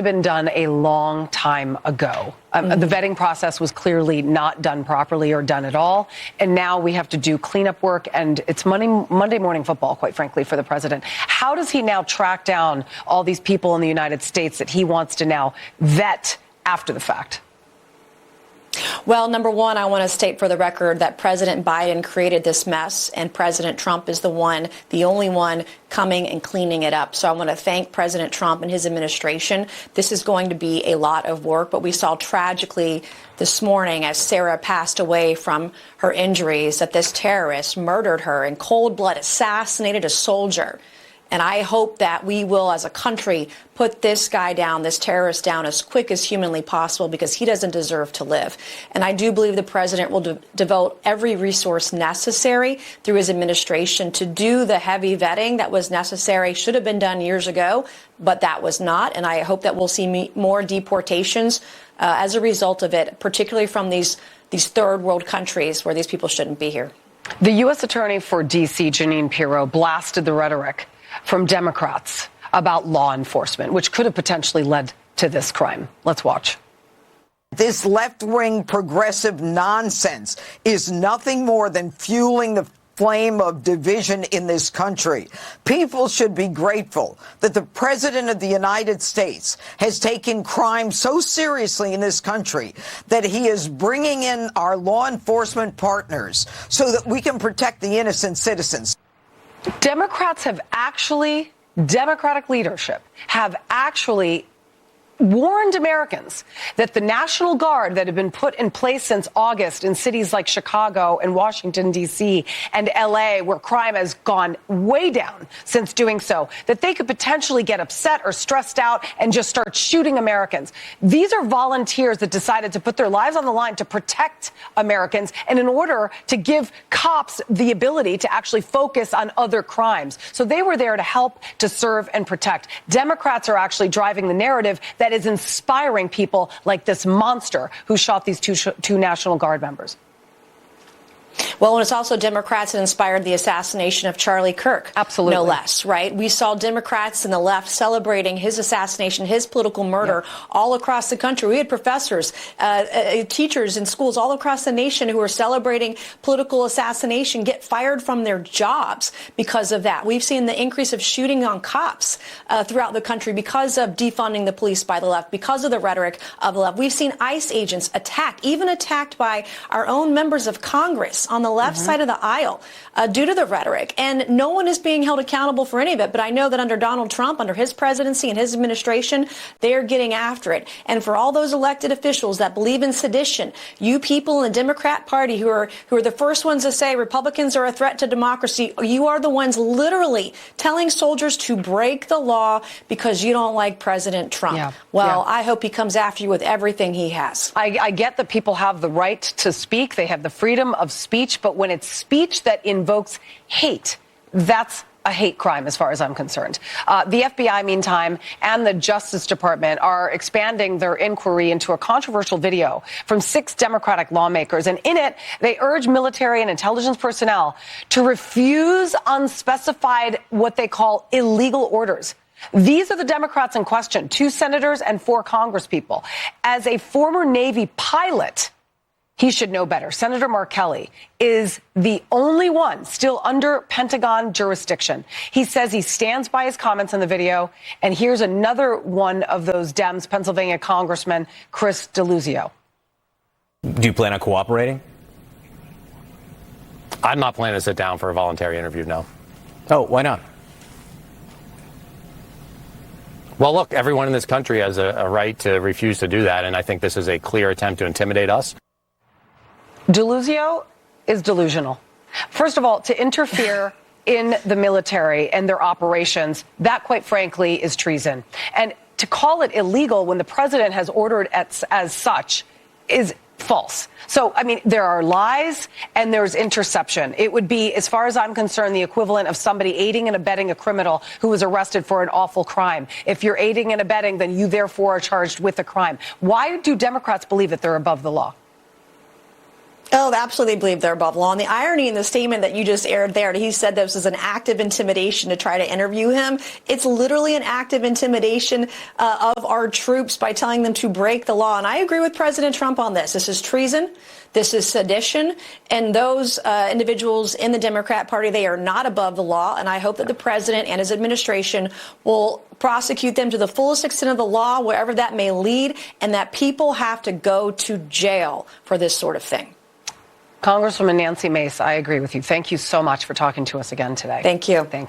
been done a long time ago. The vetting process was clearly not done properly or done at all. And now we have to do cleanup work. And it's Monday morning football, quite frankly, for the president. How does he now track down all these people in the United States that he wants to now vet after the fact? Well, number one, I want to state for the record that President Biden created this mess and President Trump is the only one coming and cleaning it up. So I want to thank President Trump and his administration. This is going to be a lot of work, but we saw tragically this morning as Sarah passed away from her injuries that this terrorist murdered her in cold blood, assassinated a soldier. And I hope that we will, as a country, put this guy down, this terrorist down, as quick as humanly possible, because he doesn't deserve to live. And I do believe the president will devote every resource necessary through his administration to do the heavy vetting that was necessary, should have been done years ago, but that was not. And I hope that we'll see more deportations as a result of it, particularly from these third world countries where these people shouldn't be here. The U.S. Attorney for D.C., Jeanine Pirro, blasted the rhetoric from Democrats about law enforcement, which could have potentially led to this crime. Let's watch. This left-wing progressive nonsense is nothing more than fueling the flame of division in this country. People should be grateful that the President of the United States has taken crime so seriously in this country that he is bringing in our law enforcement partners so that we can protect the innocent citizens. Democratic leadership have actually warned Americans that the National Guard that had been put in place since August in cities like Chicago and Washington, D.C. and L.A., where crime has gone way down since doing so, that they could potentially get upset or stressed out and just start shooting Americans. These are volunteers that decided to put their lives on the line to protect Americans and in order to give cops the ability to actually focus on other crimes. So they were there to help, to serve and protect. Democrats are actually driving the narrative that is inspiring people like this monster who shot these two National Guard members. Well, and it's also Democrats that inspired the assassination of Charlie Kirk. Absolutely. No less, right? We saw Democrats and the left celebrating his assassination, his political murder all across the country. We had professors, teachers in schools all across the nation who were celebrating political assassination get fired from their jobs because of that. We've seen the increase of shooting on cops throughout the country because of defunding the police by the left, because of the rhetoric of the left. We've seen ICE agents attacked, even attacked by our own members of Congress on the left side of the aisle due to the rhetoric. And no one is being held accountable for any of it. But I know that under Donald Trump, under his presidency and his administration, they're getting after it. And for all those elected officials that believe in sedition, you people in the Democrat Party who are the first ones to say Republicans are a threat to democracy, you are the ones literally telling soldiers to break the law because you don't like President Trump. I hope he comes after you with everything he has. I get that people have the right to speak. They have the freedom of speech. But when it's speech that invokes hate, that's a hate crime as far as I'm concerned. The FBI, meantime, and the Justice Department are expanding their inquiry into a controversial video from 6 Democratic lawmakers. And in it, they urge military and intelligence personnel to refuse unspecified what they call illegal orders. These are the Democrats in question, 2 senators and 4 congresspeople. As a former Navy pilot, he should know better. Senator Mark Kelly is the only one still under Pentagon jurisdiction. He says he stands by his comments in the video. And here's another one of those Dems, Pennsylvania Congressman Chris DeLuzio. Do you plan on cooperating? I'm not planning to sit down for a voluntary interview, no. Oh, why not? Well, look, everyone in this country has a right to refuse to do that. And I think this is a clear attempt to intimidate us. DeLuzio is delusional. First of all, to interfere in the military and their operations, that, quite frankly, is treason. And to call it illegal when the president has ordered as such is false. So, I mean, there are lies and there's interception. It would be, as far as I'm concerned, the equivalent of somebody aiding and abetting a criminal who was arrested for an awful crime. If you're aiding and abetting, then you therefore are charged with a crime. Why do Democrats believe that they're above the law? Oh, absolutely believe they're above law. And the irony in the statement that you just aired there, he said this was an act of intimidation to try to interview him. It's literally an act of intimidation of our troops by telling them to break the law. And I agree with President Trump on this. This is treason. This is sedition. And those individuals in the Democrat Party, they are not above the law. And I hope that the president and his administration will prosecute them to the fullest extent of the law, wherever that may lead, and that people have to go to jail for this sort of thing. Congresswoman Nancy Mace, I agree with you. Thank you so much for talking to us again today. Thank you. Thank you.